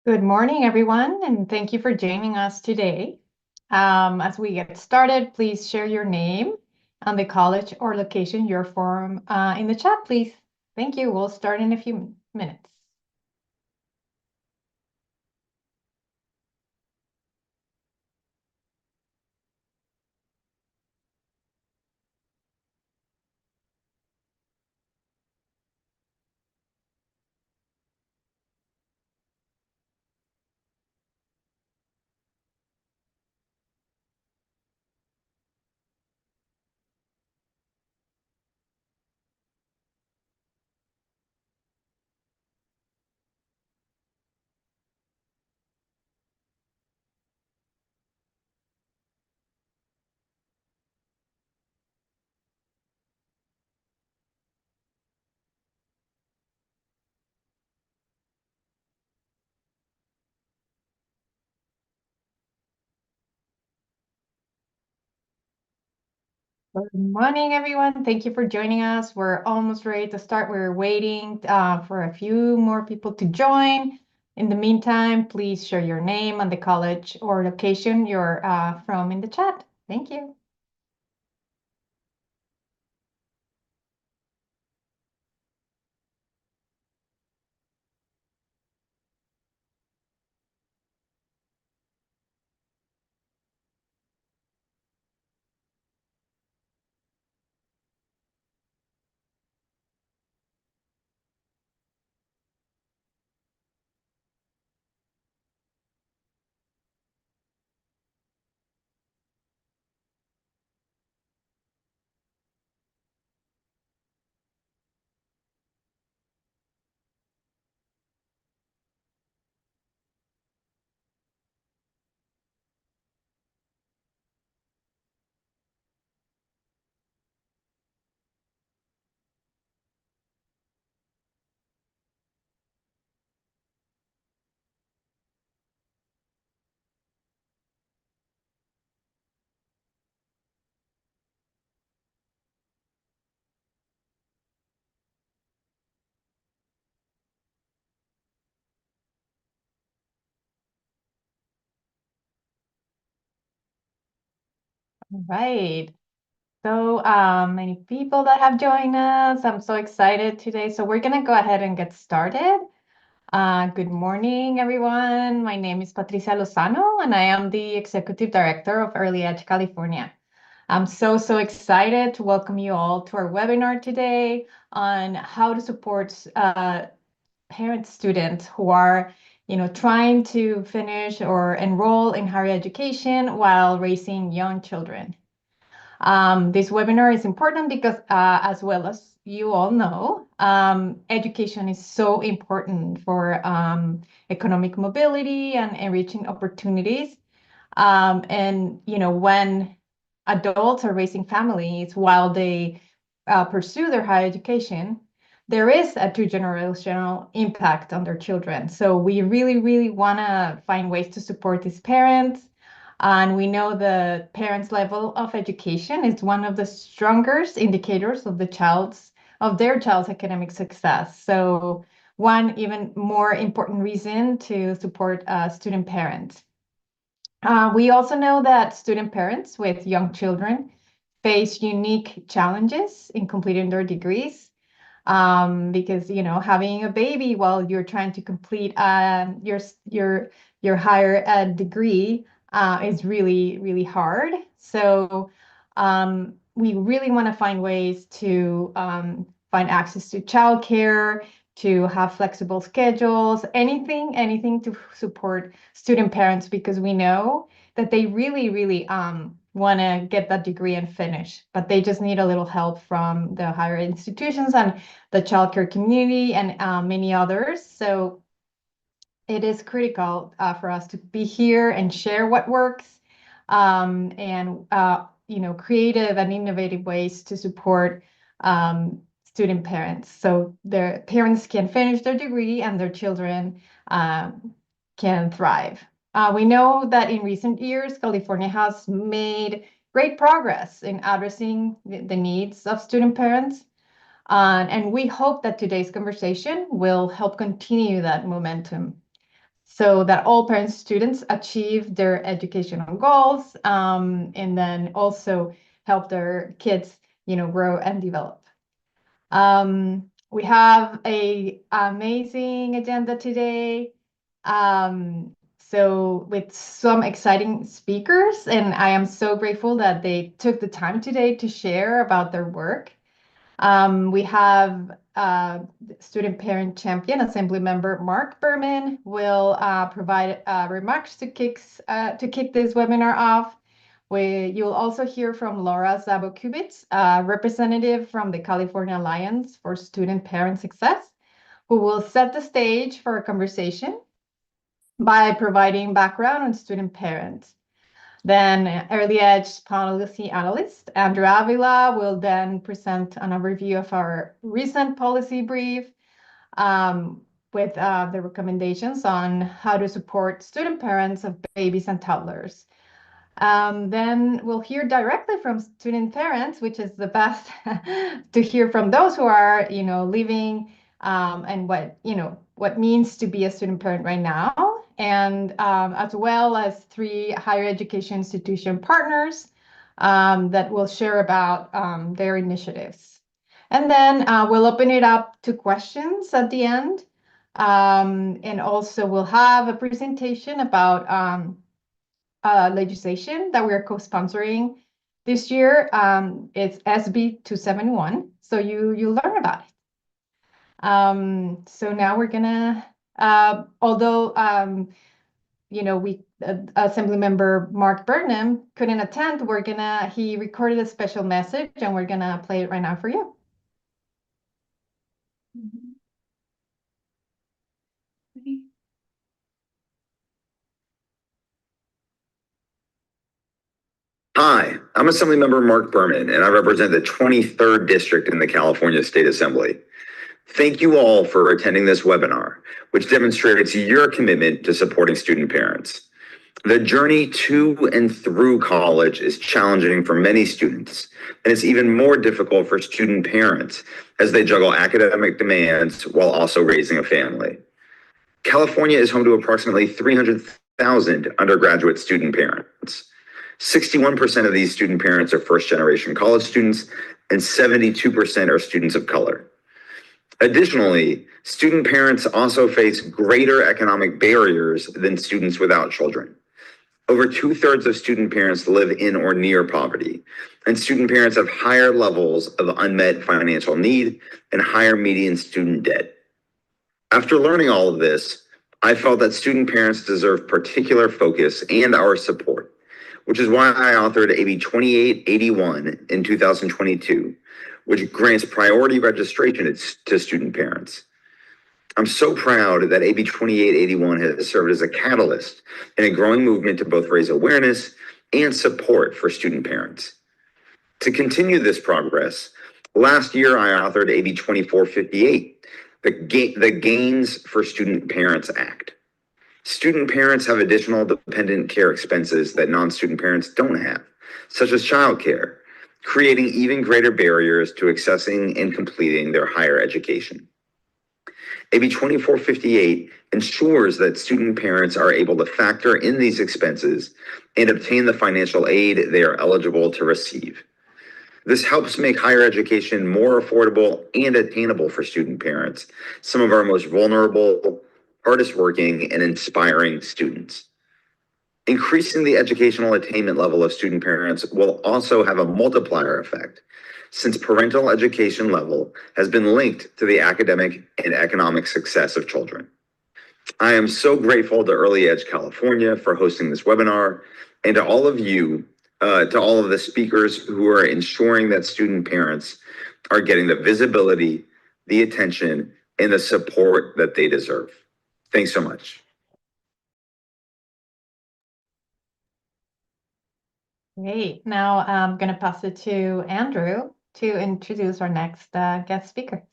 Good morning, everyone, and thank you for joining us today. As we get started, please share your name and the college or location you're from in the chat, please. Thank you. We'll start in a few minutes. Good morning, everyone. Thank you for joining us. We're almost ready to start. We're waiting for a few more people to join. In the meantime, please share your name and the college or location you're from in the chat. Thank you. All right. So many people that have joined us. I'm so excited today. So we're going to go ahead and get started. Good morning, everyone. My name is Patricia Lozano, and I am the Executive Director of Early Edge California. I'm so excited to welcome you all to our webinar today on how to support parent students who are trying to finish or enroll in higher education while raising young children. This webinar is important because, as well as you all know, education is so important for economic mobility and enriching opportunities. And when adults are raising families while they pursue their higher education, there is a two-generational impact on their children. So we really want to find ways to support these parents. And we know the parents' level of education is one of the strongest indicators of their child's academic success. So one even more important reason to support student parents. We also know that student parents with young children face unique challenges in completing their degrees, because having a baby while you're trying to complete your higher ed degree is really hard. So we really want to find ways to find access to childcare, to have flexible schedules, anything to support student parents, because we know that they really want to get that degree and finish, but they just need a little help from the higher institutions and the childcare community and many others. So it is critical for us to be here and share what works, and creative and innovative ways to support student parents so their parents can finish their degree and their children can thrive. We know that in recent years, California has made great progress in addressing the needs of student parents. And we hope that today's conversation will help continue that momentum. so that all parents students achieve their educational goals, and then also help their kids, grow and develop. We have a amazing agenda today. So with some exciting speakers, and I am so grateful that they took the time today to share about their work. We have student parent champion assembly member Mark Berman will provide remarks to kick this webinar off. You'll also hear from Laura Zabo-Kubitz, representative from the California Alliance for Student Parent Success, who will set the stage for a conversation by providing background on student parents. Then Early Edge policy analyst Andrew Avila will then present an overview of our recent policy brief with the recommendations on how to support student parents of babies and toddlers. Then we'll hear directly from student parents, which is the best to hear from those who are, living and what means to be a student parent right now, and as well as 3 higher education institution partners that will share about their initiatives. And then we'll open it up to questions at the end. And also we'll have a presentation about legislation that we're co-sponsoring this year. It's SB 271. So you learn about it. So now we're gonna, although we Assembly Member Mark Burnham couldn't attend, he recorded a special message and we're gonna play it right now for you. Hi, I'm Assemblymember Mark Berman, and I represent the 23rd District in the California State Assembly. Thank you all for attending this webinar, which demonstrates your commitment to supporting student parents. The journey to and through college is challenging for many students, and it's even more difficult for student parents as they juggle academic demands while also raising a family. California is home to approximately 300,000 undergraduate student parents. 61% of these student parents are first-generation college students, and 72% are students of color. Additionally, student parents also face greater economic barriers than students without children. Over 2/3 of student parents live in or near poverty, and student parents have higher levels of unmet financial need and higher median student debt. After learning all of this, I felt that student parents deserve particular focus and our support, which is why I authored AB 2881 in 2022, which grants priority registration to student parents. I'm so proud that AB 2881 has served as a catalyst in a growing movement to both raise awareness and support for student parents. To continue this progress, last year I authored AB 2458, the Gains for Student Parents Act. Student parents have additional dependent care expenses that non-student parents don't have, such as childcare, creating even greater barriers to accessing and completing their higher education. AB 2458 ensures that student parents are able to factor in these expenses and obtain the financial aid they are eligible to receive. This helps make higher education more affordable and attainable for student parents, some of our most vulnerable, hardest working, and inspiring students. Increasing the educational attainment level of student parents will also have a multiplier effect, since parental education level has been linked to the academic and economic success of children. I am so grateful to Early Edge California for hosting this webinar, and to all of you, to all of the speakers who are ensuring that student parents are getting the visibility, the attention, and the support that they deserve. Thanks so much. Great. Now I'm going to pass it to Andrew to introduce our next guest speaker.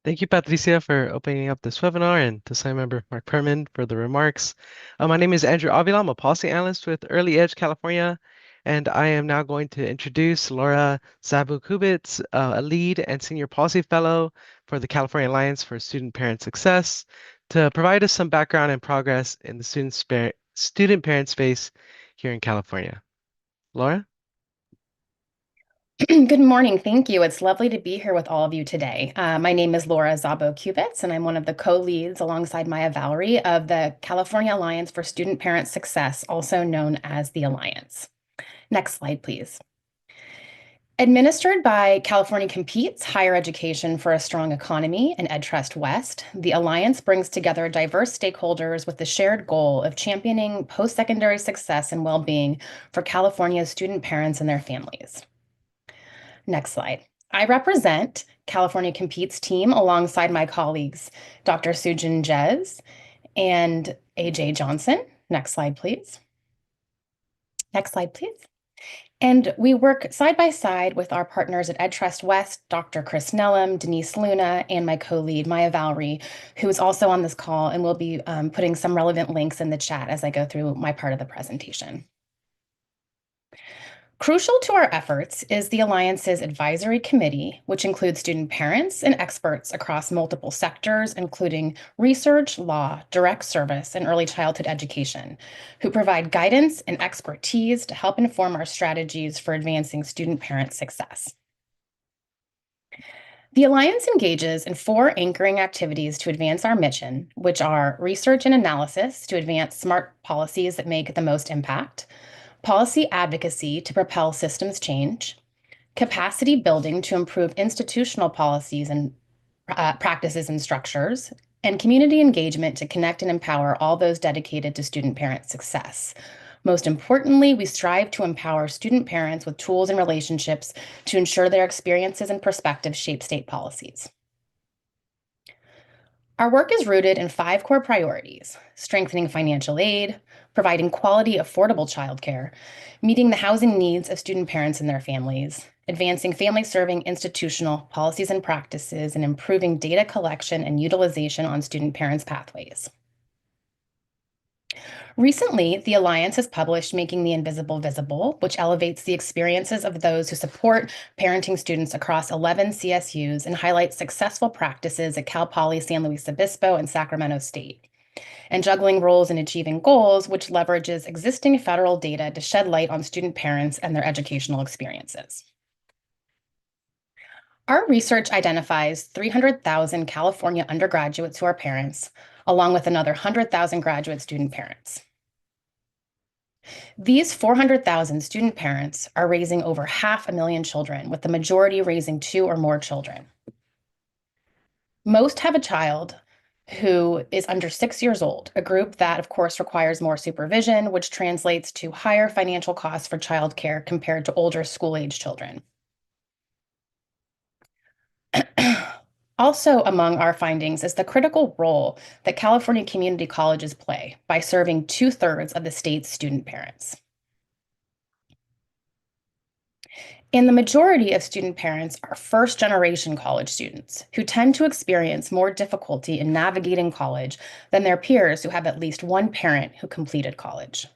Thank you, Patricia, for opening up this webinar, and to Assemblymember Mark Berman for the remarks. My name is Andrew Avila. I'm a policy analyst with Early Edge California, and I am now going to introduce Laura Zabu-Kubitz, a lead and senior policy fellow for the California Alliance for Student Parent Success, to provide us some background and progress in the student parent space here in California. Laura? Good morning. Thank you. It's lovely to be here with all of you today. My name is Laura Szabo-Kubitz, and I'm one of the co-leads alongside Maya Valerie of the California Alliance for Student Parent Success, also known as the Alliance. Next slide, please. Administered by California Competes, Higher Education for a Strong Economy, and EdTrust West, the Alliance brings together diverse stakeholders with the shared goal of championing post-secondary success and well-being for California's student parents and their families. Next slide. I represent California Competes team alongside my colleagues, Dr. Sujin Jez and AJ Johnson. Next slide, please. Next slide, please. And we work side by side with our partners at EdTrust West, Dr. Chris Nellum, Denise Luna, and my co-lead, Maya Valerie, who is also on this call and will be putting some relevant links in the chat as I go through my part of the presentation. Crucial to our efforts is the Alliance's advisory committee, which includes student parents and experts across multiple sectors, including research, law, direct service, and early childhood education, who provide guidance and expertise to help inform our strategies for advancing student parent success. The Alliance engages in 4 anchoring activities to advance our mission, which are research and analysis to advance smart policies that make the most impact, policy advocacy to propel systems change, capacity building to improve institutional policies and practices and structures, and community engagement to connect and empower all those dedicated to student parent success. Most importantly, we strive to empower student parents with tools and relationships to ensure their experiences and perspectives shape state policies. Our work is rooted in 5 core priorities: strengthening financial aid, providing quality, affordable childcare, meeting the housing needs of student parents and their families, advancing family-serving institutional policies and practices, and improving data collection and utilization on student parents' pathways. Recently, the Alliance has published Making the Invisible Visible, which elevates the experiences of those who support parenting students across 11 CSUs and highlights successful practices at Cal Poly San Luis Obispo and Sacramento State, and Juggling Roles and Achieving Goals, which leverages existing federal data to shed light on student parents and their educational experiences. Our research identifies 300,000 California undergraduates who are parents, along with another 100,000 graduate student parents. These 400,000 student parents are raising over 500,000 children, with the majority raising 2 or more children. Most have a child who is under 6 years old, a group that, of course, requires more supervision, which translates to higher financial costs for childcare compared to older school-age children. Also among our findings is the critical role that California community colleges play by serving 2/3 of the state's student parents. And the majority of student parents are first-generation college students who tend to experience more difficulty in navigating college than their peers who have at least one parent who completed college.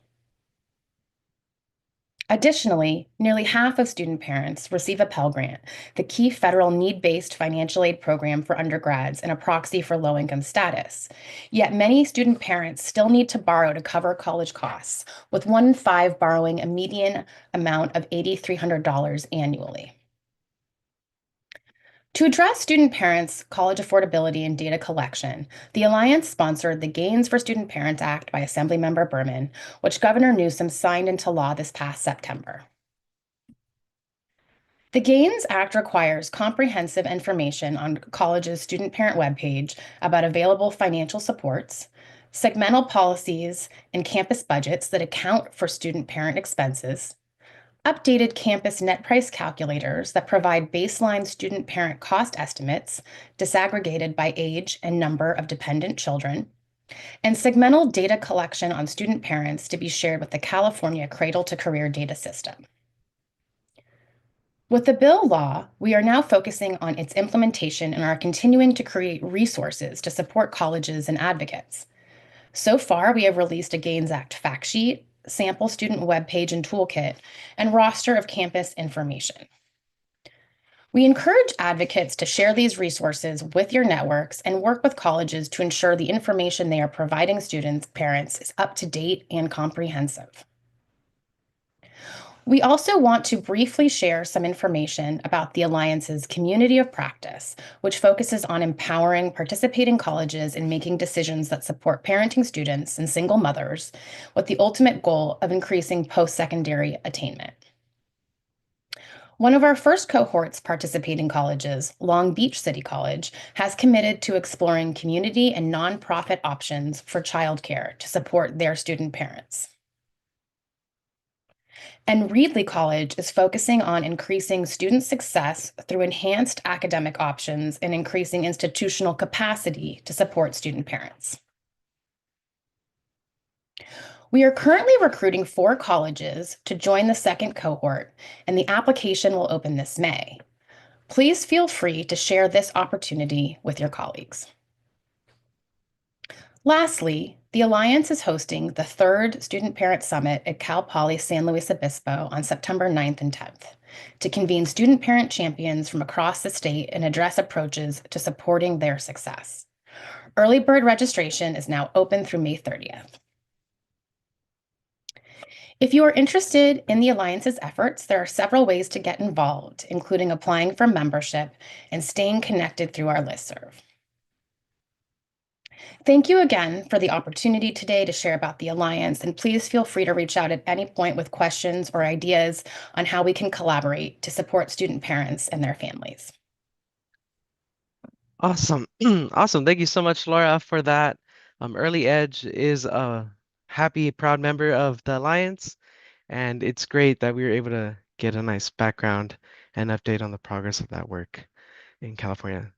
Additionally, nearly half of student parents receive a Pell Grant, the key federal need-based financial aid program for undergrads and a proxy for low-income status. Yet many student parents still need to borrow to cover college costs, with 1 in 5 borrowing a median amount of $8,300 annually. To address student parents' college affordability and data collection, the Alliance sponsored the Gains for Student Parents Act by Assemblymember Berman, which Governor Newsom signed into law this past September. The Gains Act requires comprehensive information on college's student parent webpage about available financial supports, segmental policies and campus budgets that account for student parent expenses, updated campus net price calculators that provide baseline student parent cost estimates disaggregated by age and number of dependent children, and segmental data collection on student parents to be shared with the California Cradle to Career data system. With the bill law, we are now focusing on its implementation and are continuing to create resources to support colleges and advocates. So far, we have released a Gains Act fact sheet, sample student webpage and toolkit, and roster of campus information. We encourage advocates to share these resources with your networks and work with colleges to ensure the information they are providing students' parents is up to date and comprehensive. We also want to briefly share some information about the Alliance's Community of Practice, which focuses on empowering participating colleges in making decisions that support parenting students and single mothers with the ultimate goal of increasing post-secondary attainment. One of our first cohorts participating colleges, Long Beach City College, has committed to exploring community and nonprofit options for childcare to support their student parents. And Reedley College is focusing on increasing student success through enhanced academic options and increasing institutional capacity to support student parents. We are currently recruiting 4 colleges to join the second cohort, and the application will open this May. Please feel free to share this opportunity with your colleagues. Lastly, the Alliance is hosting the 3rd Student Parent Summit at Cal Poly San Luis Obispo on September 9th and 10th to convene student parent champions from across the state and address approaches to supporting their success. Early bird registration is now open through May 30th. If you are interested in the Alliance's efforts, there are several ways to get involved, including applying for membership and staying connected through our listserv. Thank you again for the opportunity today to share about the Alliance, and please feel free to reach out at any point with questions or ideas on how we can collaborate to support student parents and their families. Awesome. Awesome. Thank you so much, Laura, for that. Early Edge is a happy, proud member of the Alliance, and it's great that we were able to get a nice background and update on the progress of that work in California.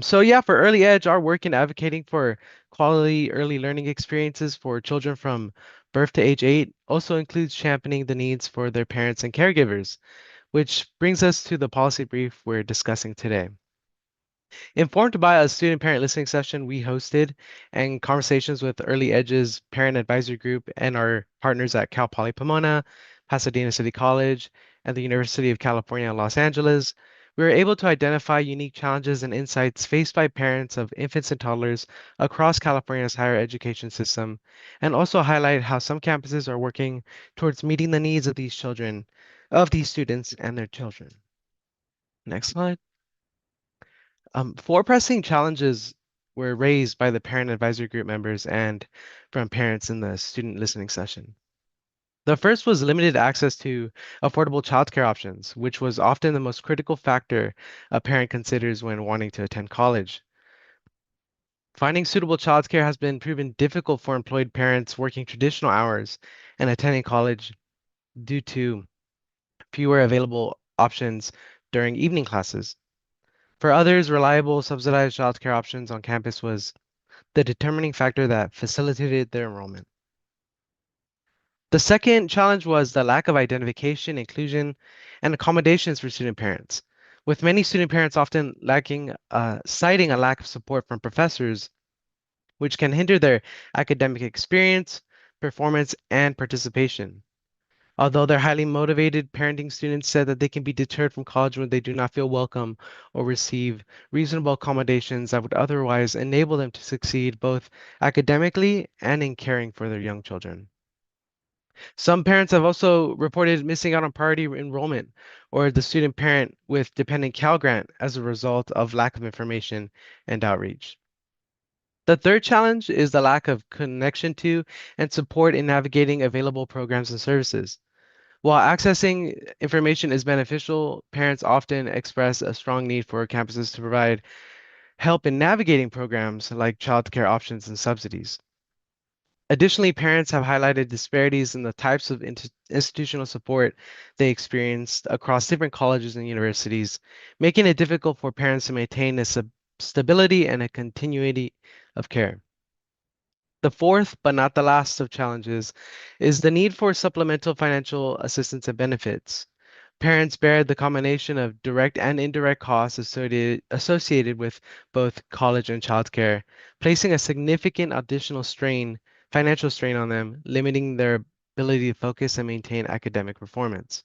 So yeah, for Early Edge, our work in advocating for quality early learning experiences for children from birth to age 8 also includes championing the needs for their parents and caregivers, which brings us to the policy brief we're discussing today. Informed by a student parent listening session we hosted and conversations with Early Edge's parent advisory group and our partners at Cal Poly Pomona, Pasadena City College, and the University of California, Los Angeles, we were able to identify unique challenges and insights faced by parents of infants and toddlers across California's higher education system, and also highlight how some campuses are working towards meeting the needs of these children, of these students and their children. Next slide. 4 pressing challenges were raised by the parent advisory group members and from parents in the student listening session. The first was limited access to affordable childcare options, which was often the most critical factor a parent considers when wanting to attend college. Finding suitable childcare has been proven difficult for employed parents working traditional hours and attending college due to fewer available options during evening classes. For others, reliable subsidized childcare options on campus was the determining factor that facilitated their enrollment. The second challenge was the lack of identification, inclusion, and accommodations for student parents, with many student parents often citing a lack of support from professors, which can hinder their academic experience, performance, and participation. Although they're highly motivated, parenting students said that they can be deterred from college when they do not feel welcome or receive reasonable accommodations that would otherwise enable them to succeed both academically and in caring for their young children. Some parents have also reported missing out on priority enrollment or the student parent with dependent Cal Grant as a result of lack of information and outreach. The third challenge is the lack of connection to and support in navigating available programs and services. While accessing information is beneficial, parents often express a strong need for campuses to provide help in navigating programs like childcare options and subsidies. Additionally, parents have highlighted disparities in the types of institutional support they experienced across different colleges and universities, making it difficult for parents to maintain a stability and a continuity of care. The fourth, but not the last of challenges, is the need for supplemental financial assistance and benefits. Parents bear the combination of direct and indirect costs associated with both college and childcare, placing a significant additional financial strain on them, limiting their ability to focus and maintain academic performance.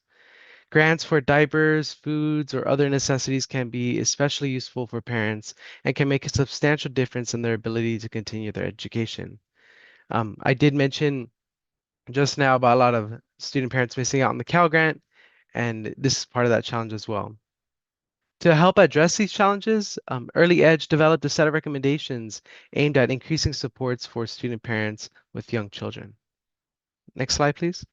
Grants for diapers, foods, or other necessities can be especially useful for parents and can make a substantial difference in their ability to continue their education. I did mention just now about a lot of student parents missing out on the Cal Grant, and this is part of that challenge as well. To help address these challenges, Early Edge developed a set of recommendations aimed at increasing supports for student parents with young children. Next slide, please.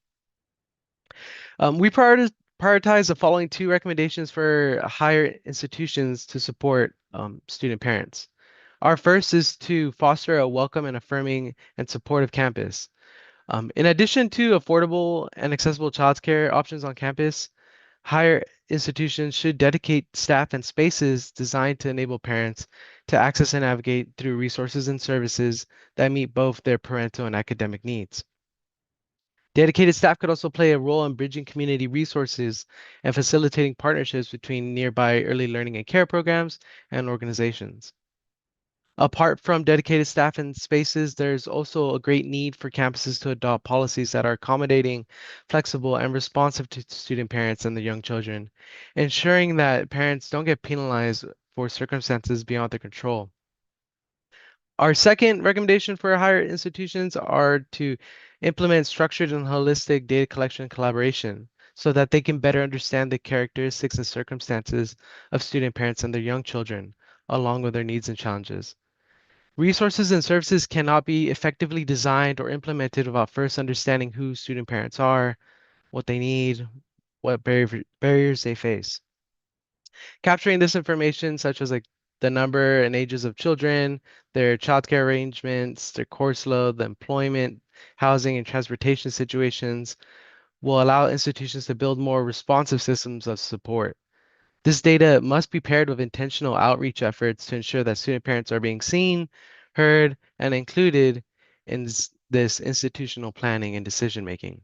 We prioritize the following two recommendations for higher institutions to support student parents. Our first is to foster a welcome and affirming and supportive campus. In addition to affordable and accessible childcare options on campus, higher institutions should dedicate staff and spaces designed to enable parents to access and navigate through resources and services that meet both their parental and academic needs. Dedicated staff could also play a role in bridging community resources and facilitating partnerships between nearby early learning and care programs and organizations. Apart from dedicated staff and spaces, there's also a great need for campuses to adopt policies that are accommodating, flexible, and responsive to student parents and their young children, ensuring that parents don't get penalized for circumstances beyond their control. Our second recommendation for higher institutions are to implement structured and holistic data collection and collaboration so that they can better understand the characteristics and circumstances of student parents and their young children, along with their needs and challenges. Resources and services cannot be effectively designed or implemented without first understanding who student parents are, what they need, what barriers they face. Capturing this information, such as like the number and ages of children, their childcare arrangements, their course load, the employment, housing, and transportation situations, will allow institutions to build more responsive systems of support. This data must be paired with intentional outreach efforts to ensure that student parents are being seen, heard, and included in this institutional planning and decision making.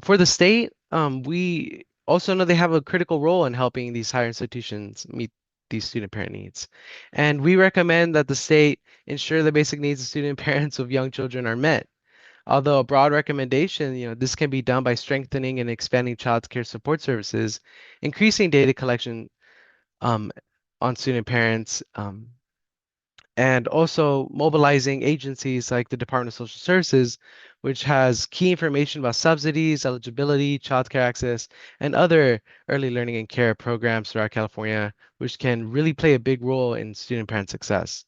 For the state, we also know they have a critical role in helping these higher institutions meet these student parent needs. And we recommend that the state ensure the basic needs of student parents of young children are met. Although a broad recommendation, this can be done by strengthening and expanding child care support services, increasing data collection um, on student parents, and also mobilizing agencies like the Department of Social Services, which has key information about subsidies, eligibility, childcare access, and other early learning and care programs throughout California, which can really play a big role in student parent success.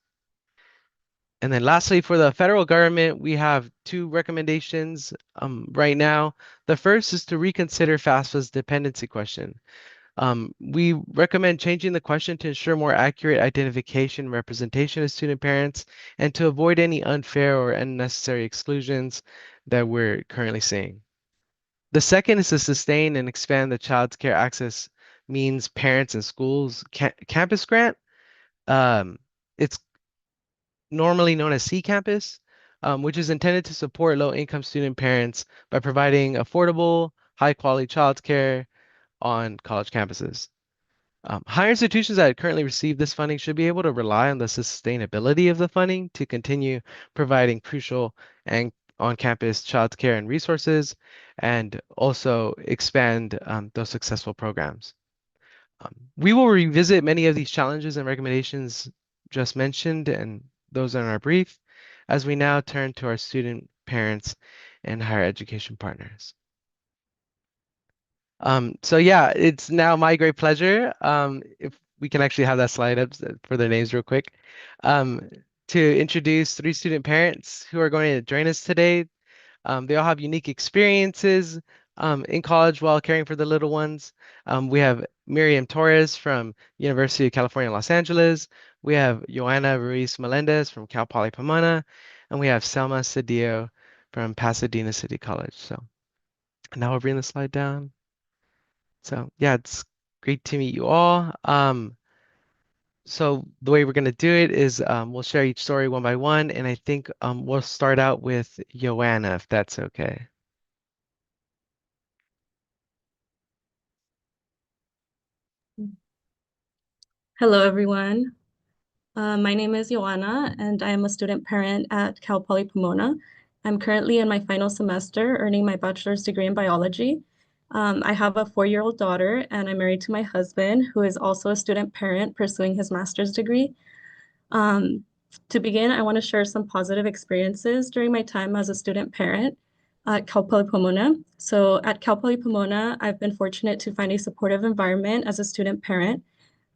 And then lastly, for the federal government, we have two recommendations right now. The first is to reconsider FAFSA's dependency question. We recommend changing the question to ensure more accurate identification and representation of student parents and to avoid any unfair or unnecessary exclusions that we're currently seeing. The second is to sustain and expand the Child Care Access Means Parents and Schools Campus Grant. It's normally known as C Campus, which is intended to support low-income student parents by providing affordable, high-quality childcare on college campuses. Higher institutions that currently receive this funding should be able to rely on the sustainability of the funding to continue providing crucial and on-campus childcare and resources, and also expand those successful programs. We will revisit many of these challenges and recommendations just mentioned and those in our brief as we now turn to our student, parents, and higher education partners. So yeah, it's now my great pleasure, if we can actually have that slide up for their names real quick, to introduce three student parents who are going to join us today. They all have unique experiences in college while caring for the little ones. We have Miriam Torres from University of California, Los Angeles. We have Joanna Ruiz Melendez from Cal Poly Pomona, and we have Selma Cedillo from Pasadena City College. So now I'll bring the slide down. So yeah, it's great to meet you all. So the way we're going to do it is we'll share each story one by one, and I think we'll start out with Joanna, if that's okay. Hello, everyone. My name is Joanna, and I am a student parent at Cal Poly Pomona. I'm currently in my final semester, earning my bachelor's degree in biology. I have a 4-year-old daughter, and I'm married to my husband, who is also a student parent pursuing his master's degree. Um, to begin, I want to share some positive experiences during my time as a student parent at Cal Poly Pomona. So at Cal Poly Pomona, I've been fortunate to find a supportive environment as a student parent.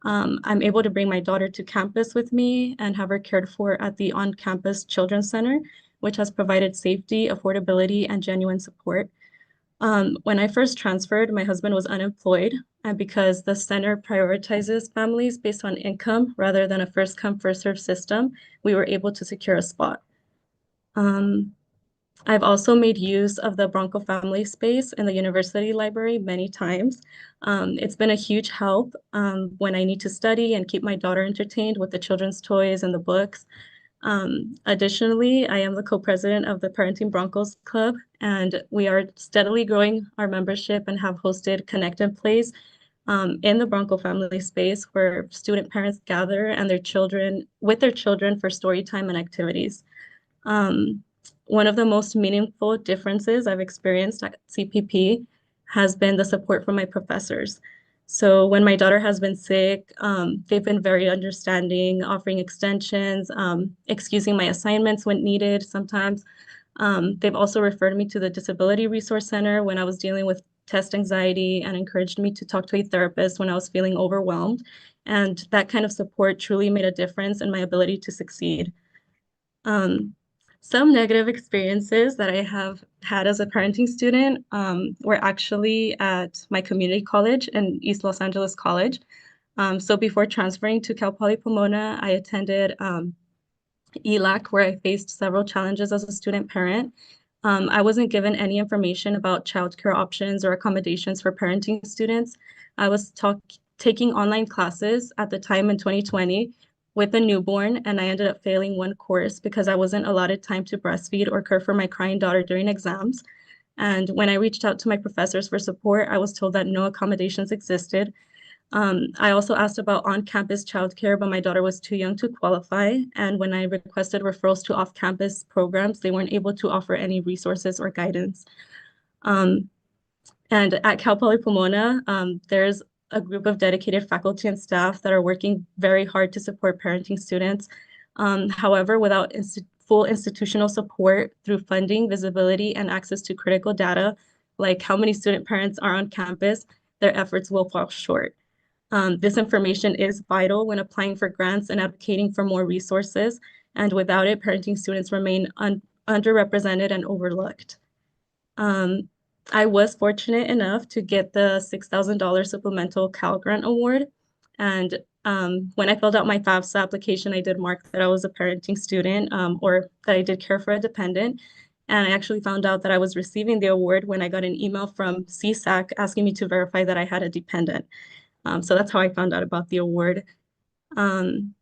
I'm able to bring my daughter to campus with me and have her cared for at the on-campus Children's Center, which has provided safety, affordability, and genuine support. When I first transferred, my husband was unemployed, and because the center prioritizes families based on income rather than a first come, first served system, we were able to secure a spot. Um, I've also made use of the Bronco family space in the university library many times. It's been a huge help when I need to study and keep my daughter entertained with the children's toys and the books. Additionally, I am the co-president of the Parenting Broncos Club, and we are steadily growing our membership and have hosted Connect and Plays in the Bronco family space where student parents gather and their children with their children for story time and activities. Um, One of the most meaningful differences I've experienced at CPP has been the support from my professors. So when my daughter has been sick, they've been very understanding, offering extensions, excusing my assignments when needed sometimes. They've also referred me to the Disability Resource Center when I was dealing with test anxiety and encouraged me to talk to a therapist when I was feeling overwhelmed. And that kind of support truly made a difference in my ability to succeed. Um, some negative experiences that I have had as a parenting student were actually at my community college in East Los Angeles College. So before transferring to Cal Poly Pomona, I attended ELAC, where I faced several challenges as a student parent. I wasn't given any information about childcare options or accommodations for parenting students. I was taking online classes at the time in 2020 with a newborn, and I ended up failing one course because I wasn't allotted time to breastfeed or care for my crying daughter during exams. And when I reached out to my professors for support, I was told that no accommodations existed. I also asked about on-campus childcare, but my daughter was too young to qualify. And when I requested referrals to off-campus programs, they weren't able to offer any resources or guidance. Um, and at Cal Poly Pomona, there's a group of dedicated faculty and staff that are working very hard to support parenting students. However, without full institutional support through funding, visibility, and access to critical data, like how many student parents are on campus, their efforts will fall short. This information is vital when applying for grants and advocating for more resources. And without it, parenting students remain underrepresented and overlooked. I was fortunate enough to get the $6,000 supplemental Cal Grant Award. And when I filled out my FAFSA application, I did mark that I was a parenting student or that I did care for a dependent. And I actually found out that I was receiving the award when I got an email from CSAC asking me to verify that I had a dependent. So that's how I found out about the award. Um,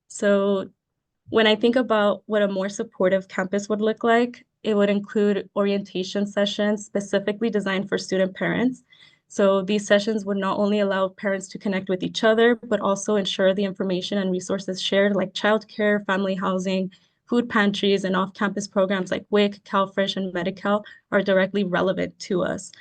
so when I think about what a more supportive campus would look like, it would include orientation sessions specifically designed for student parents. So these sessions would not only allow parents to connect with each other, but also ensure the information and resources shared like childcare, family housing, food pantries, and off-campus programs like WIC, CalFresh, and Medi-Cal are directly relevant to us.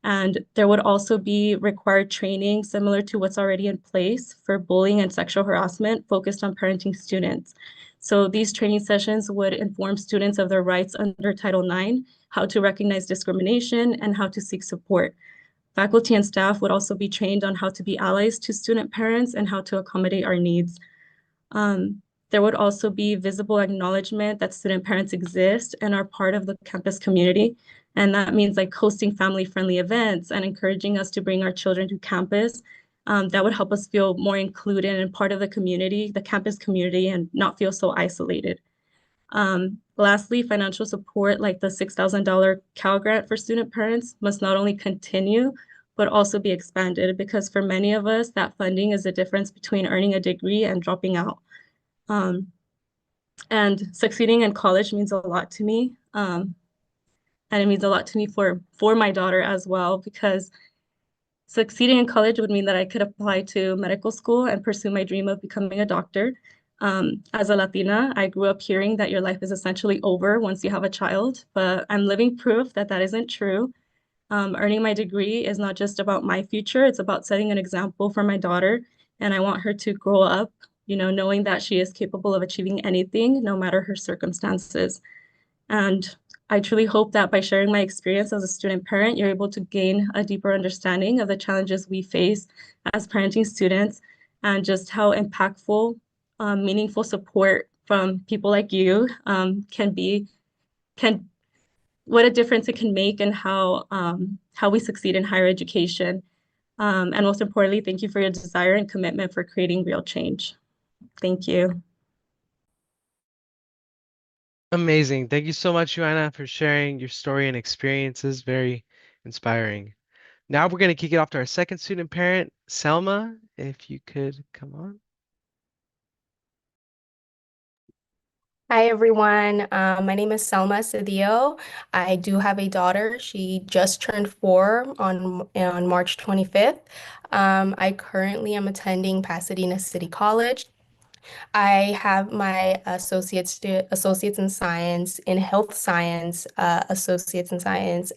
And there would also be required training similar to what's already in place for bullying and sexual harassment focused on parenting students. So these training sessions would inform students of their rights under Title IX, how to recognize discrimination, and how to seek support. Faculty and staff would also be trained on how to be allies to student parents and how to accommodate our needs. There would also be visible acknowledgement that student parents exist and are part of the campus community. And that means like hosting family-friendly events and encouraging us to bring our children to campus. That would help us feel more included and part of the community, the campus community, and not feel so isolated. Lastly, financial support like the $6,000 Cal Grant for student parents must not only continue, but also be expanded because for many of us, that funding is the difference between earning a degree and dropping out. And succeeding in college means a lot to me. And it means a lot to me for my daughter as well, because succeeding in college would mean that I could apply to medical school and pursue my dream of becoming a doctor. As a Latina, I grew up hearing that your life is essentially over once you have a child, but I'm living proof that that isn't true. Earning my degree is not just about my future, it's about setting an example for my daughter. And I want her to grow up, knowing that she is capable of achieving anything, no matter her circumstances. And I truly hope that by sharing my experience as a student parent, you're able to gain a deeper understanding of the challenges we face as parenting students and just how impactful, meaningful support from people like you can what a difference it can make in how we succeed in higher education. And most importantly, thank you for your desire and commitment for creating real change. Thank you. Amazing. Thank you so much, Joanna, for sharing your story and experiences. Very inspiring. Now we're going to kick it off to our second student parent, Selma, if you could come on. Hi, everyone. My name is Selma Cedillo. I do have a daughter. She just turned 4 on March 25th. I currently am attending Pasadena City College. I have my associates in science, in health science, associates in science,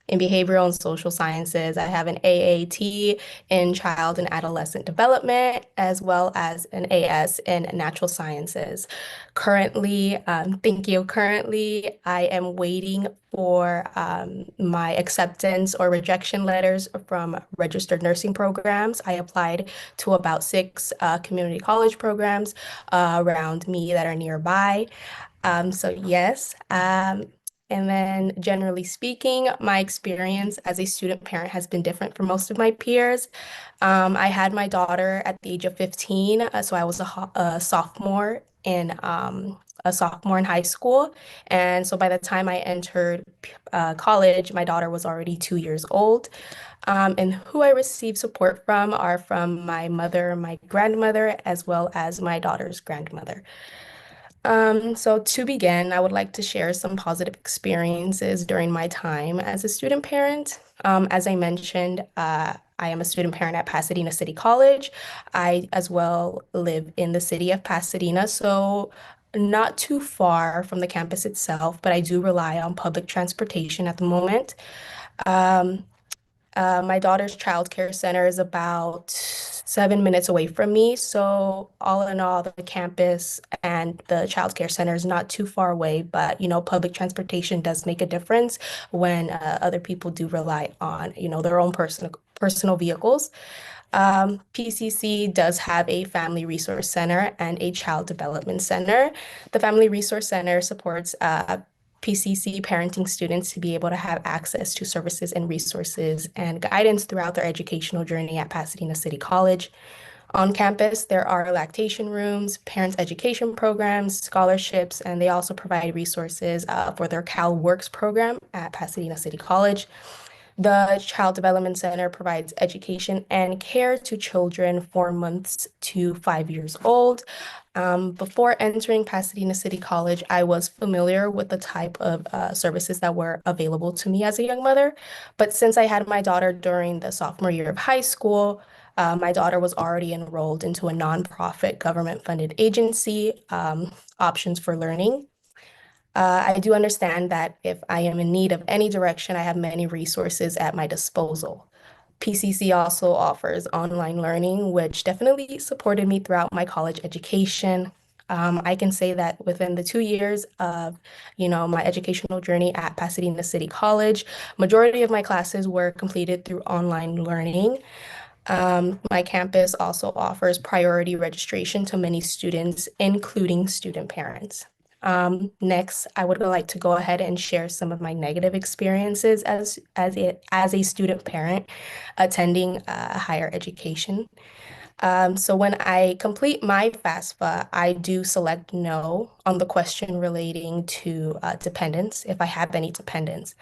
in behavioral and social sciences. I have an AAT in child and adolescent development, as well as an AS in natural sciences. Currently, thank you. Currently, I am waiting for my acceptance or rejection letters from registered nursing programs. I applied to about 6 community college programs around me that are nearby. So yes. And then generally speaking, my experience as a student parent has been different from most of my peers. I had my daughter at the age of 15, so I was a sophomore in high school. And so by the time I entered college, my daughter was already 2 years old. And who I receive support from are from my mother, my grandmother, as well as my daughter's grandmother. So to begin, I would like to share some positive experiences during my time as a student parent. As I mentioned, I am a student parent at Pasadena City College. I as well live in the city of Pasadena, so not too far from the campus itself, but I do rely on public transportation at the moment. Um, my daughter's childcare center is about 7 minutes away from me. So all in all, the campus and the childcare center is not too far away, but public transportation does make a difference when other people do rely on, their own personal vehicles. PCC does have a family resource center and a child development center. The Family Resource Center supports PCC parenting students to be able to have access to services and resources and guidance throughout their educational journey at Pasadena City College. On campus, there are lactation rooms, parents' education programs, scholarships, and they also provide resources for their Cal Works program at Pasadena City College. The Child Development Center provides education and care to children 4 months to 5 years old. Before entering Pasadena City College, I was familiar with the type of services that were available to me as a young mother. But since I had my daughter during the sophomore year of high school, my daughter was already enrolled into a nonprofit government-funded agency, Options for Learning. I do understand that if I am in need of any direction, I have many resources at my disposal. PCC also offers online learning, which definitely supported me throughout my college education. I can say that within the 2 years of, my educational journey at Pasadena City College, majority of my classes were completed through online learning. My campus also offers priority registration to many students, including student parents. Next, I would like to go ahead and share some of my negative experiences as a student parent attending higher education. So when I complete my FAFSA, I do select no on the question relating to dependents, if I have any dependents.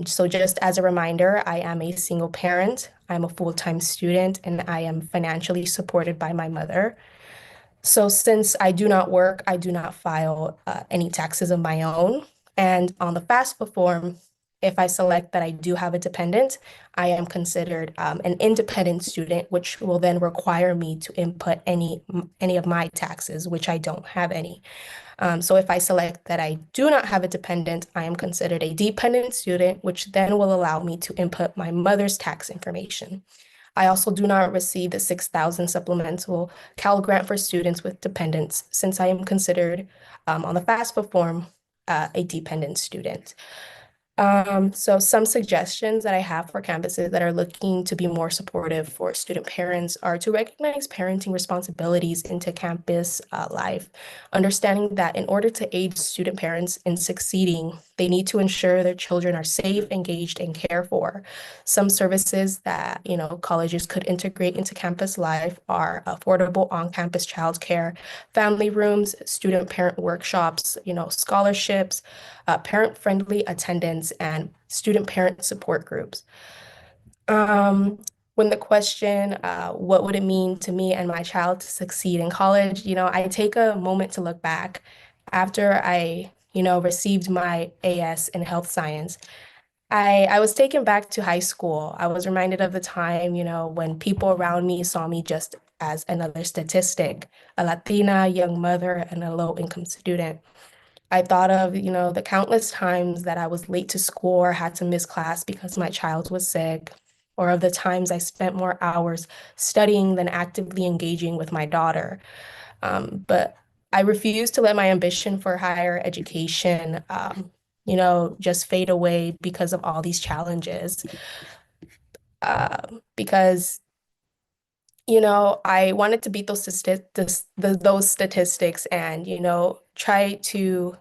So just as a reminder, I am a single parent, I'm a full-time student, and I am financially supported by my mother. So since I do not work, I do not file any taxes of my own. And on the FAFSA form, If I select that I do have a dependent, I am considered an independent student, which will then require me to input any of my taxes, which I don't have any. So if I select that I do not have a dependent, I am considered a dependent student, which then will allow me to input my mother's tax information. I also do not receive the 6,000 supplemental Cal Grant for students with dependents, since I am considered on the FAFSA form a dependent student. So some suggestions that I have for campuses that are looking to be more supportive for student parents are to recognize parenting responsibilities into campus life, understanding that in order to aid student parents in succeeding, they need to ensure their children are safe, engaged, and cared for. Some services that, colleges could integrate into campus life are affordable on-campus childcare, family rooms, student parent workshops, scholarships, parent-friendly attendance, and student-parent support groups. When the question, what would it mean to me and my child to succeed in college, I take a moment to look back after I, received my AS in health science. I was taken back to high school. I was reminded of the time, when people around me saw me just as another statistic, a Latina, young mother, and a low-income student. I thought of, the countless times that I was late to school or had to miss class because my child was sick, or of the times I spent more hours studying than actively engaging with my daughter. But I refused to let my ambition for higher education, just fade away because of all these challenges. Because I wanted to beat those statistics and, try to,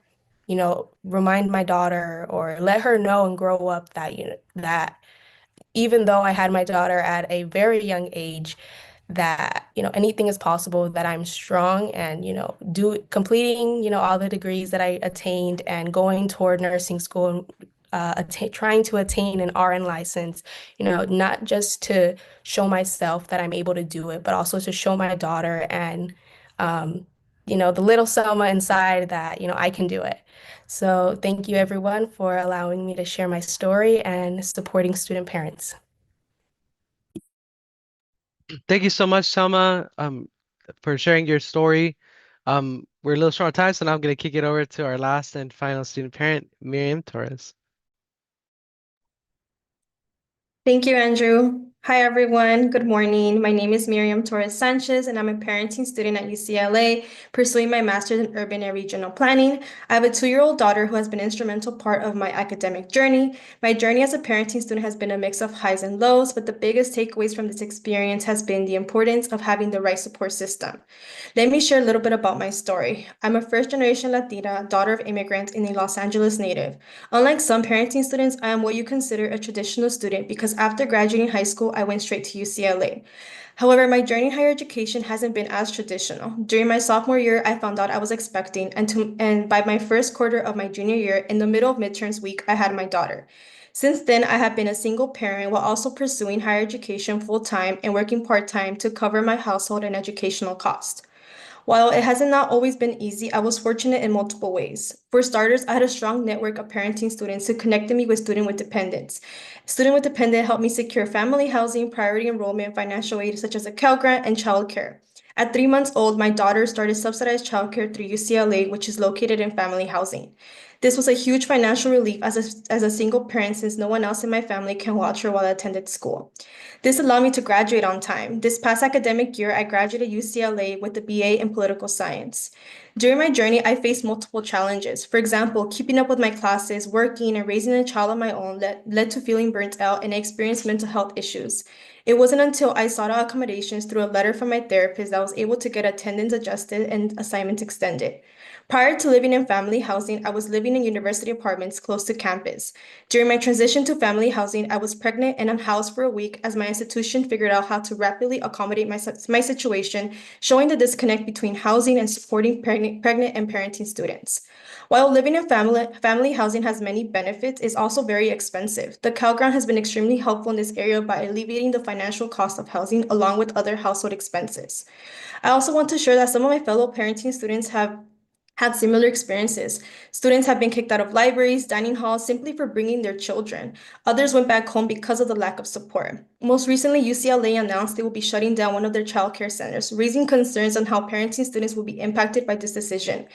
remind my daughter or let her know and grow up that, that even though I had my daughter at a very young age, that, anything is possible, that I'm strong and, completing, all the degrees that I attained and going toward nursing school and trying to attain an RN license, not just to show myself that I'm able to do it, but also to show my daughter and, the little Selma inside that, I can do it. So thank you everyone for allowing me to share my story and supporting student parents. Thank you so much, Selma, for sharing your story. We're a little short on time, so now I'm going to kick it over to our last and final student parent, Miriam Torres. Thank you, Andrew. Hi, everyone. Good morning. My name is Miriam Torres Sanchez, and I'm a parenting student at UCLA, pursuing my master's in urban and regional planning. I have a 2-year-old daughter who has been an instrumental part of my academic journey. My journey as a parenting student has been a mix of highs and lows, but the biggest takeaways from this experience has been the importance of having the right support system. Let me share a little bit about my story. I'm a first-generation Latina, daughter of immigrants, and a Los Angeles native. Unlike some parenting students, I am what you consider a traditional student because after graduating high school, I went straight to UCLA. However, my journey in higher education hasn't been as traditional. During my sophomore year, I found out I was expecting, and by my first quarter of my junior year, in the middle of midterms week, I had my daughter. Since then, I have been a single parent while also pursuing higher education full-time and working part-time to cover my household and educational costs. While it hasn't not always been easy, I was fortunate in multiple ways. For starters, I had a strong network of parenting students who connected me with student with dependents. Student with dependent helped me secure family housing, priority enrollment, financial aid such as a Cal Grant, and childcare. At 3 months old, my daughter started subsidized childcare through UCLA, which is located in family housing. This was a huge financial relief as a single parent since no one else in my family can watch her while I attended school. This allowed me to graduate on time. This past academic year, I graduated UCLA with a BA in political science. During my journey, I faced multiple challenges. For example, keeping up with my classes, working, and raising a child on my own led to feeling burnt out and I experienced mental health issues. It wasn't until I sought out accommodations through a letter from my therapist that I was able to get attendance adjusted and assignments extended. Prior to living in family housing, I was living in university apartments close to campus. During my transition to family housing, I was pregnant and unhoused for a week as my institution figured out how to rapidly accommodate my situation, showing the disconnect between housing and supporting pregnant and parenting students. While living in family housing has many benefits, it's also very expensive. The Cal Grant has been extremely helpful in this area by alleviating the financial cost of housing along with other household expenses. I also want to share that some of my fellow parenting students have had similar experiences. Students have been kicked out of libraries, dining halls simply for bringing their children. Others went back home because of the lack of support. Most recently, UCLA announced they will be shutting down one of their childcare centers, raising concerns on how parenting students will be impacted by this decision.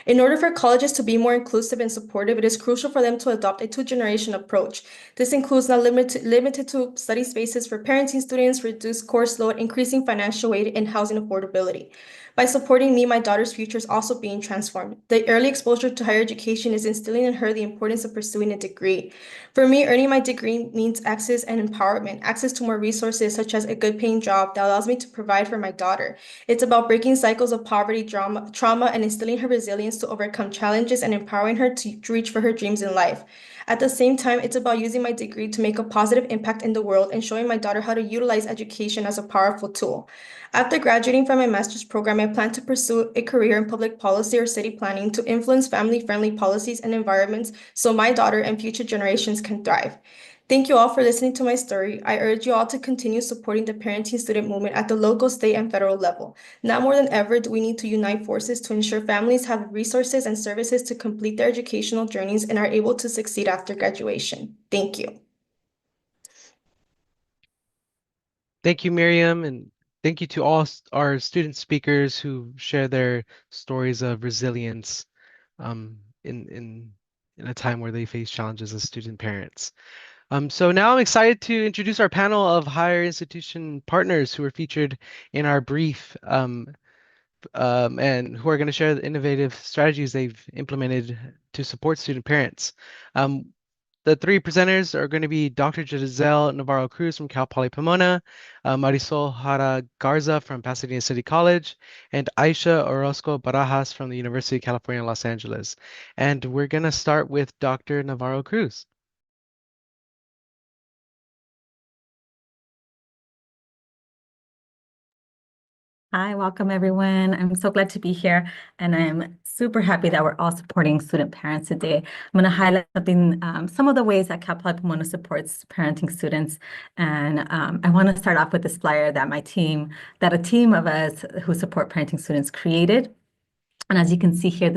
In order for colleges to be more inclusive and supportive, it is crucial for them to adopt a two-generation approach. This includes not limited to study spaces for parenting students, reduced course load, increasing financial aid, and housing affordability. By supporting me, my daughter's future is also being transformed. The early exposure to higher education is instilling in her the importance of pursuing a degree. For me, earning my degree means access and empowerment, access to more resources such as a good paying job that allows me to provide for my daughter. It's about breaking cycles of poverty, trauma, and instilling her resilience to overcome challenges and empowering her to reach for her dreams in life. At the same time, it's about using my degree to make a positive impact in the world and showing my daughter how to utilize education as a powerful tool. After graduating from my master's program, I plan to pursue a career in public policy or city planning to influence family-friendly policies and environments so my daughter and future generations can thrive. Thank you all for listening to my story. I urge you all to continue supporting the parenting student movement at the local, state, and federal level. Now more than ever, do we need to unite forces to ensure families have resources and services to complete their educational journeys and are able to succeed after graduation. Thank you. Thank you, Miriam, and thank you to all our student speakers who share their stories of resilience um, in a time where they face challenges as student parents. So now I'm excited to introduce our panel of higher institution partners who were featured in our brief and who are going to share the innovative strategies they've implemented to support student parents. The three presenters are going to be Dr. Giselle Navarro Cruz from Cal Poly Pomona, Marisol Jara Garza from Pasadena City College, and Aisha Orozco Barajas from the University of California, Los Angeles. And we're going to start with Dr. Navarro Cruz. Hi, welcome everyone. I'm so glad to be here, and I'm super happy that we're all supporting student parents today. I'm going to highlight some of the ways that Cal Poly Pomona supports parenting students, and I want to start off with this flyer that a team of us who support parenting students created. And as you can see here,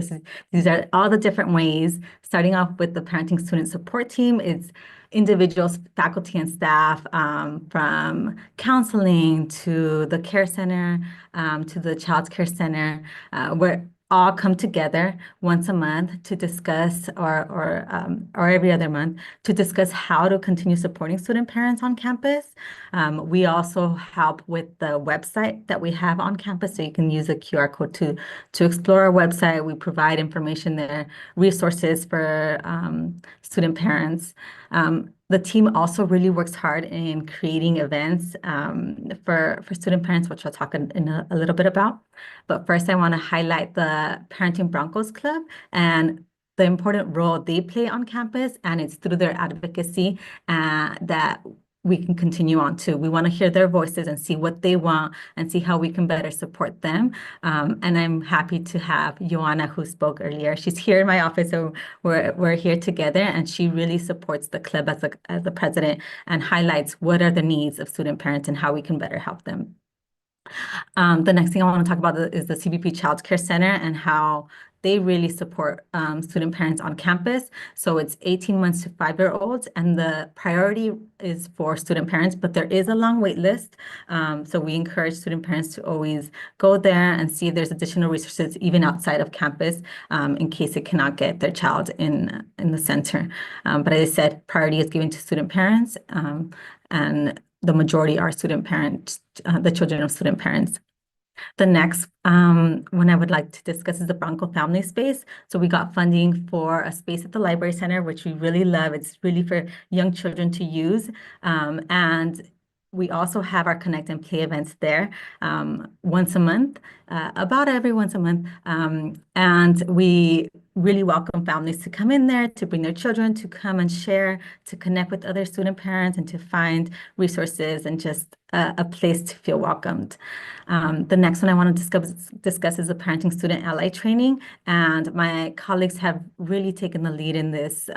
these are all the different ways. Starting off with the parenting student support team is individuals, faculty, and staff from counseling to the care center to the child care center, where all come together once a month to discuss, or every other month, to discuss how to continue supporting student parents on campus. We also help with the website that we have on campus, so you can use a QR code to explore our website. We provide information there, resources for student parents. The team also really works hard in creating events for student parents, which I'll talk in a little bit about. But first, I want to highlight the Parenting Broncos Club and the important role they play on campus, and it's through their advocacy that we can continue on to. We want to hear their voices and see what they want and see how we can better support them. And I'm happy to have Joanna, who spoke earlier. She's here in my office, so we're here together, and she really supports the club as the president and highlights what are the needs of student parents and how we can better help them. The next thing I want to talk about is the CBP Child Care Center and how they really support student parents on campus. So it's 18 months to 5-year-olds, and the priority is for student parents, but there is a long wait list. So we encourage student parents to always go there and see if there's additional resources even outside of campus in case they cannot get their child in the center. But as I said, priority is given to student parents, and the majority are student parents, the children of student parents. The next one I would like to discuss is the Bronco Family Space. So we got funding for a space at the Library Center, which we really love. It's really for young children to use. And we also have our Connect and Play events there once a month, about every once a month. And we really welcome families to come in there, to bring their children, to come and share, to connect with other student parents, and to find resources and just a place to feel welcomed. The next one I want to discuss is the Parenting Student Ally Training. And my colleagues have really taken the lead in this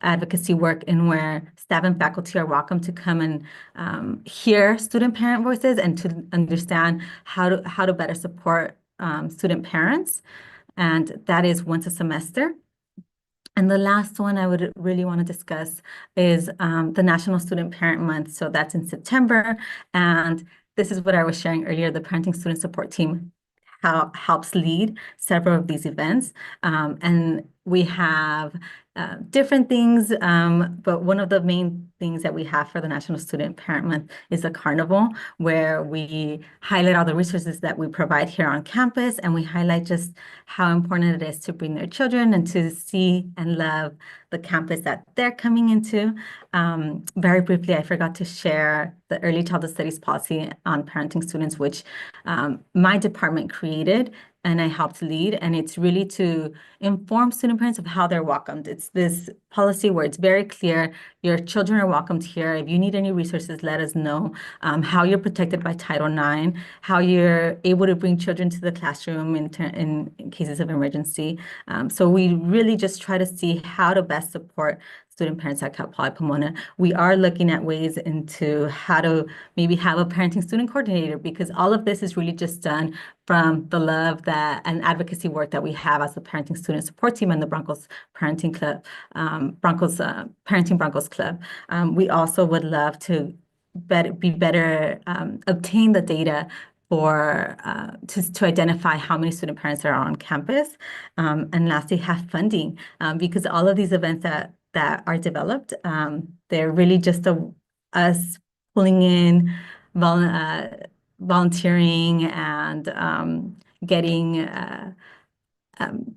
advocacy work, in where staff and faculty are welcome to come and hear student parent voices and to understand how to better support student parents. and that is once a semester. And the last one I would really want to discuss is the National Student Parent Month. So that's in September. And this is what I was sharing earlier. The Parenting Student Support Team helps lead several of these events. And we have different things, but one of the main things that we have for the National Student Parent Month is a carnival where we highlight all the resources that we provide here on campus, and we highlight just how important it is to bring their children and to see and love the campus that they're coming into. Very briefly, I forgot to share the Early Childhood Studies policy on parenting students, which my department created and I helped lead, and it's really to inform student parents of how they're welcomed. It's this policy where it's very clear, your children are welcomed here. If you need any resources, let us know. How you're protected by Title IX, how you're able to bring children to the classroom in cases of emergency. So we really just try to see how to best support student parents at Cal Poly Pomona. We are looking at ways into how to maybe have a parenting student coordinator, because all of this is really just done from the love that and advocacy work that we have as the Parenting Student Support Team and the Broncos Parenting Club, Parenting Broncos Club. We also would love to obtain the data for to identify how many student parents are on campus, and lastly, have funding, because all of these events that are developed, they're really just us pulling in volunteering and getting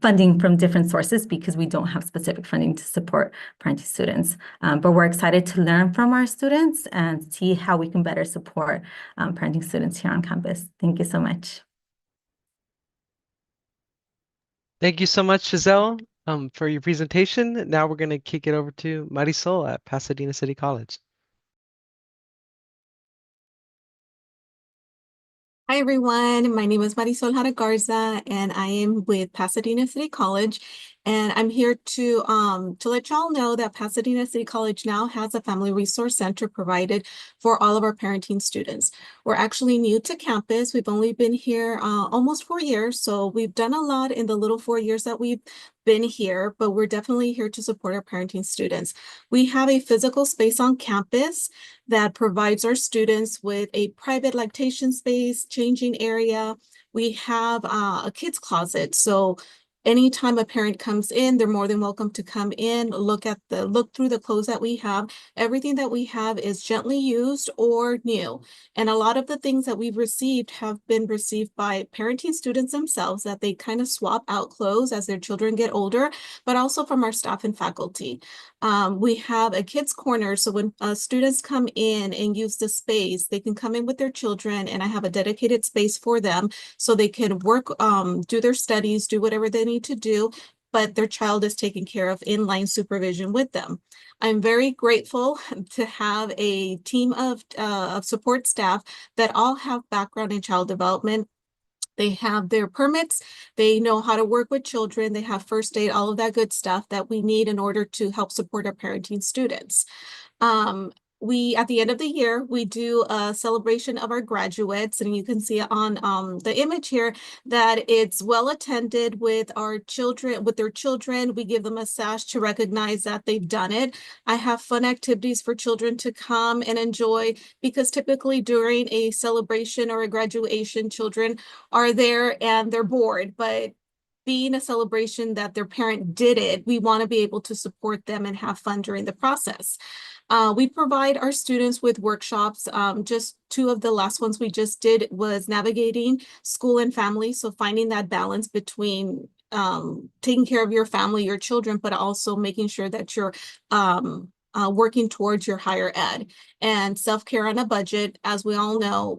funding from different sources, because we don't have specific funding to support parenting students. But we're excited to learn from our students and see how we can better support parenting students here on campus. Thank you so much. Thank you so much, Giselle, for your presentation. Now we're going to kick it over to Marisol at Pasadena City College. Hi, everyone. My name is Marisol Jara Garza, and I am with Pasadena City College. And I'm here to let y'all know that Pasadena City College now has a family resource center provided for all of our parenting students. We're actually new to campus. We've only been here almost 4 years, so we've done a lot in the little 4 years that we've been here, but we're definitely here to support our parenting students. We have a physical space on campus that provides our students with a private lactation space, changing area. We have a kids closet, so anytime a parent comes in, they're more than welcome to come in, look through the clothes that we have. Everything that we have is gently used or new. And a lot of the things that we've received have been received by parenting students themselves, that they kind of swap out clothes as their children get older, but also from our staff and faculty. We have a kids corner, so when students come in and use the space, they can come in with their children, and I have a dedicated space for them so they can work, do their studies, do whatever they need to do, but their child is taken care of in-line supervision with them. I'm very grateful to have a team of support staff that all have background in child development. They have their permits, they know how to work with children, they have first aid, all of that good stuff that we need in order to help support our parenting students. At the end of the year, we do a celebration of our graduates, and you can see on the image here that it's well attended with our children, with their children. We give them a sash to recognize that they've done it. I have fun activities for children to come and enjoy, because typically during a celebration or a graduation, children are there and they're bored, but being a celebration that their parent did it, we want to be able to support them and have fun during the process. We provide our students with workshops. Just 2 of the last ones we just did was navigating school and family. So finding that balance between taking care of your family, your children, but also making sure that you're working towards your higher ed. And self-care on a budget. As we all know,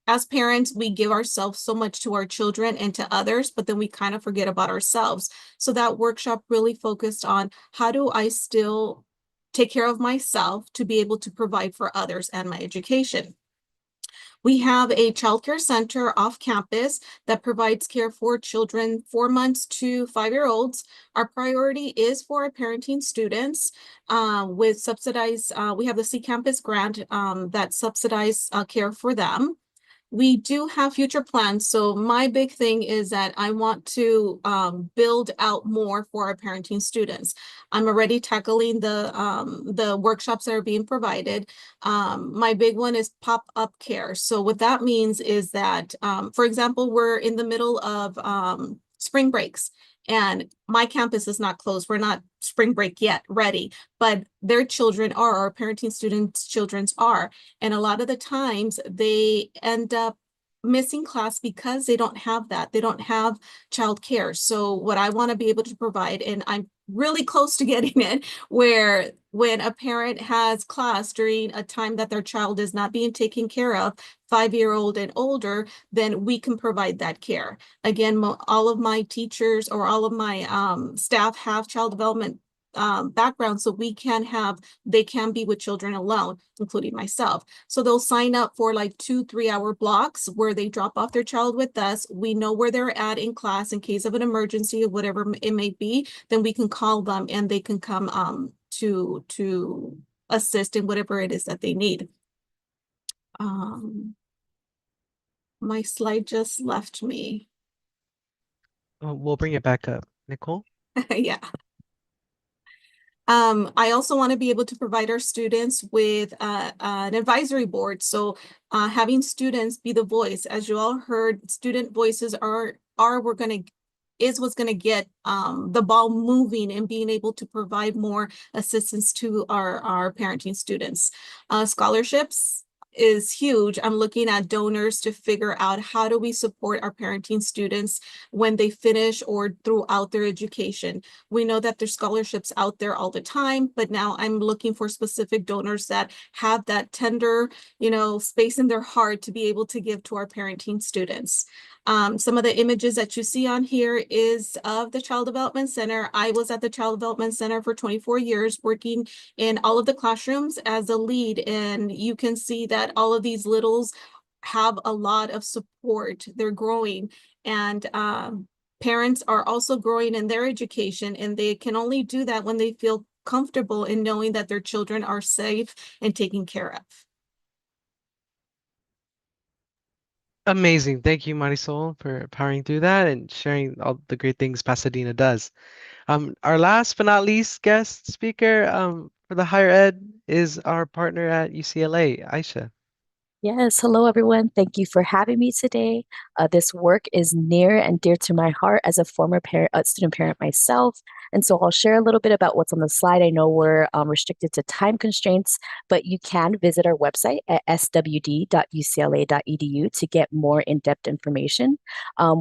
as parents, we give ourselves so much to our children and to others, but then we kind of forget about ourselves. So that workshop really focused on, how do I still take care of myself to be able to provide for others and my education? We have a childcare center off campus that provides care for children 4 months to 5-year-olds. Our priority is for our parenting students with subsidized, we have the C Campus grant that subsidized care for them. we do have future plans. So my big thing is that I want to build out more for our parenting students. I'm already tackling the workshops that are being provided. My big one is pop-up care. So what that means is that, for example, we're in the middle of spring breaks. And my campus is not closed. We're not spring break yet ready, but their children are, our parenting students' children's are. And a lot of the times they end up missing class because they don't have that. They don't have childcare. So what I want to be able to provide, and I'm really close to getting it, where when a parent has class during a time that their child is not being taken care of, 5-year-old and older, then we can provide that care. Again, all of my teachers or all of my staff have child development background, so they can be with children alone, including myself. So they'll sign up for like 2-3 hour blocks where they drop off their child with us. We know where they're at in class in case of an emergency or whatever it may be, then we can call them and they can come to assist in whatever it is that they need. My slide just left me. We'll bring it back up. Nicole? Yeah. I also want to be able to provide our students with an advisory board. So having students be the voice, as you all heard, student voices is what's going to get the ball moving and being able to provide more assistance to our parenting students. Scholarships is huge. I'm looking at donors to figure out how do we support our parenting students when they finish or throughout their education. We know that there's scholarships out there all the time, but now I'm looking for specific donors that have that tender, space in their heart to be able to give to our parenting students. Some of the images that you see on here is of the Child Development Center. I was at the Child Development Center for 24 years, working in all of the classrooms as a lead. And you can see that all of these littles have a lot of support. They're growing, and parents are also growing in their education, and they can only do that when they feel comfortable in knowing that their children are safe and taken care of. Amazing. Thank you, Marisol, for powering through that and sharing all the great things Pasadena does. Our last but not least guest speaker for the higher ed is our partner at UCLA, Aisha. Yes, hello everyone. Thank you for having me today. This work is near and dear to my heart as a former student parent myself. And so I'll share a little bit about what's on the slide. I know we're restricted to time constraints, but you can visit our website at swd.ucla.edu to get more in-depth information.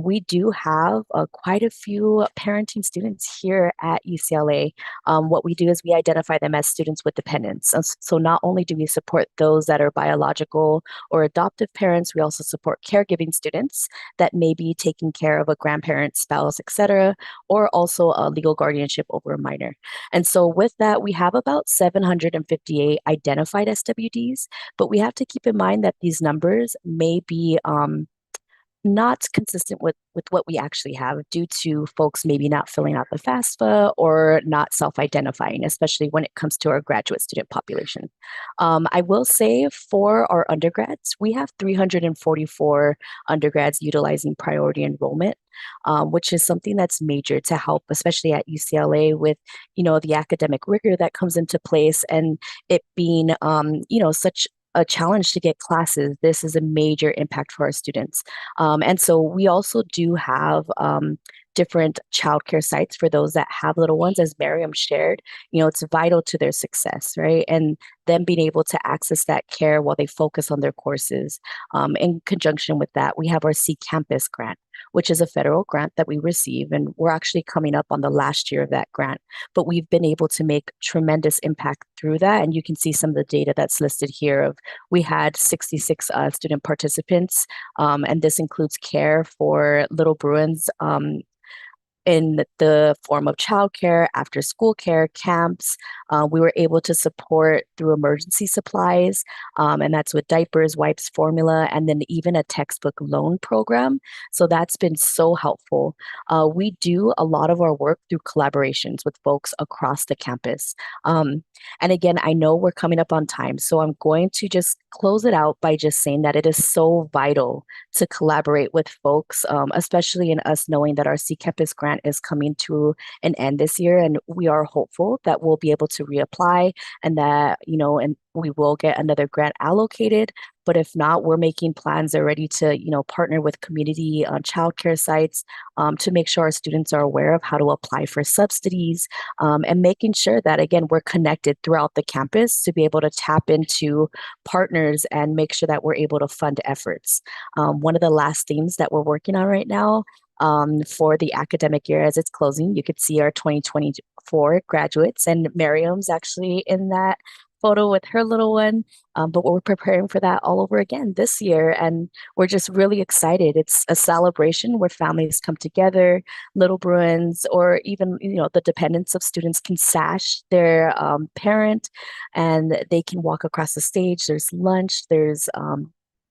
We do have quite a few parenting students here at UCLA. What we do is we identify them as students with dependents. So not only do we support those that are biological or adoptive parents, we also support caregiving students that may be taking care of a grandparent, spouse, etc., or also a legal guardianship over a minor. And so with that, we have about 758 identified SWDs, but we have to keep in mind that these numbers may be not consistent with what we actually have due to folks maybe not filling out the FAFSA or not self-identifying, especially when it comes to our graduate student population. I will say for our undergrads, we have 344 undergrads utilizing priority enrollment, which is something that's major to help, especially at UCLA with, the academic rigor that comes into place and it being, such a challenge to get classes. This is a major impact for our students. And so we also do have different childcare sites for those that have little ones, as Miriam shared. It's vital to their success, right? And them being able to access that care while they focus on their courses. In conjunction with that, we have our C-Campus grant, which is a federal grant that we receive, and we're actually coming up on the last year of that grant. But we've been able to make tremendous impact through that, and you can see some of the data that's listed here. We had 66 student participants, and this includes care for little Bruins in the form of childcare, after school care, camps, We were able to support through emergency supplies, and that's with diapers, wipes, formula, and then even a textbook loan program. So that's been so helpful. We do a lot of our work through collaborations with folks across the campus. And again, I know we're coming up on time, so I'm going to just close it out by just saying that it is so vital to collaborate with folks, especially in us knowing that our C Campus grant is coming to an end this year, and we are hopeful that we'll be able to reapply and that, and we will get another grant allocated. But if not, we're making plans already to, partner with community childcare sites to make sure our students are aware of how to apply for subsidies and making sure that, again, we're connected throughout the campus to be able to tap into partners and make sure that we're able to fund efforts. One of the last themes that we're working on right now for the academic year as it's closing, you could see our 2024 graduates, and Miriam's actually in that photo with her little one. But we're preparing for that all over again this year. And we're just really excited. It's a celebration where families come together, little Bruins, or even, the dependents of students can sash their parent and they can walk across the stage. There's lunch, there's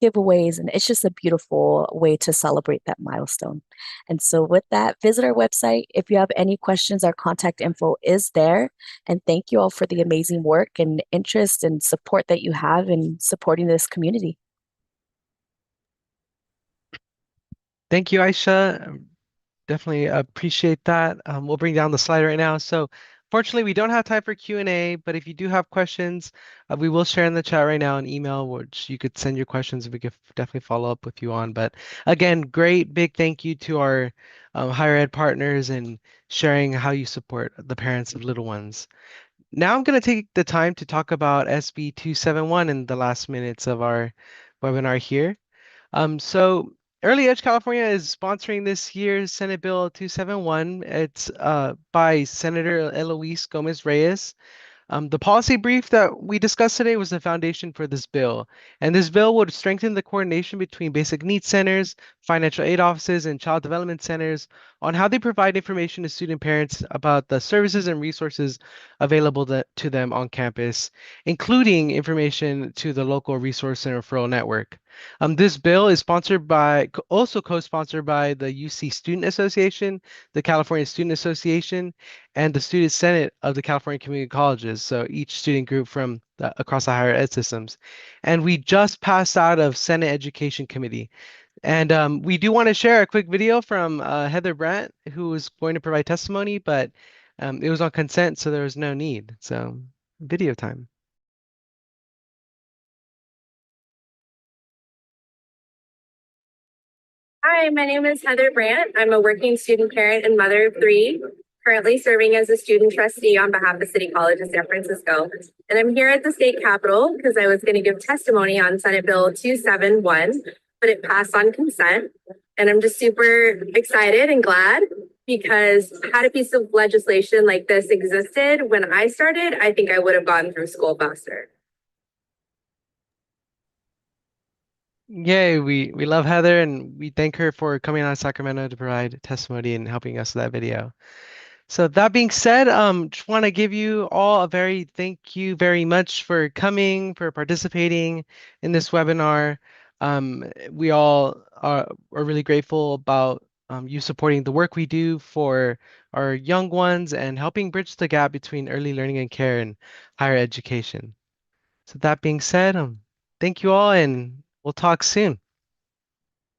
giveaways, and it's just a beautiful way to celebrate that milestone. And so with that, visit our website. If you have any questions, our contact info is there. And thank you all for the amazing work and interest and support that you have in supporting this community. Thank you, Aisha. Definitely appreciate that. We'll bring down the slide right now. So fortunately, we don't have time for Q&A, but if you do have questions, we will share in the chat right now an email, which you could send your questions and we could definitely follow up with you on. But again, great big thank you to our higher ed partners and sharing how you support the parents of little ones. Now I'm going to take the time to talk about SB 271 in the last minutes of our webinar here. So Early Edge California is sponsoring this year's Senate Bill 271. It's by Senator Eloise Gomez Reyes. The policy brief that we discussed today was the foundation for this bill. And this bill would strengthen the coordination between basic needs centers, financial aid offices, and child development centers on how they provide information to student parents about the services and resources available to them on campus, including information to the local resource and referral network. This bill is also co-sponsored by the UC Student Association, the California Student Association, and the Student Senate of the California Community Colleges. So each student group from across the higher ed systems. And we just passed out of Senate Education Committee. And we do want to share a quick video from Heather Brandt, who is going to provide testimony, but it was on consent, so there was no need. So video time. Hi, my name is Heather Brandt. I'm a working student parent and mother of three, currently serving as a student trustee on behalf of City College of San Francisco. And I'm here at the state capitol because I was going to give testimony on Senate Bill 271, but it passed on consent. And I'm just super excited and glad because had a piece of legislation like this existed when I started, I think I would have gone through school faster. Yay, we love Heather and we thank her for coming out of Sacramento to provide testimony and helping us with that video. So that being said, just want to give you all a very thank you very much for coming, for participating in this webinar. We all are really grateful about you supporting the work we do for our young ones and helping bridge the gap between early learning and care and higher education. So that being said, thank you all and we'll talk soon.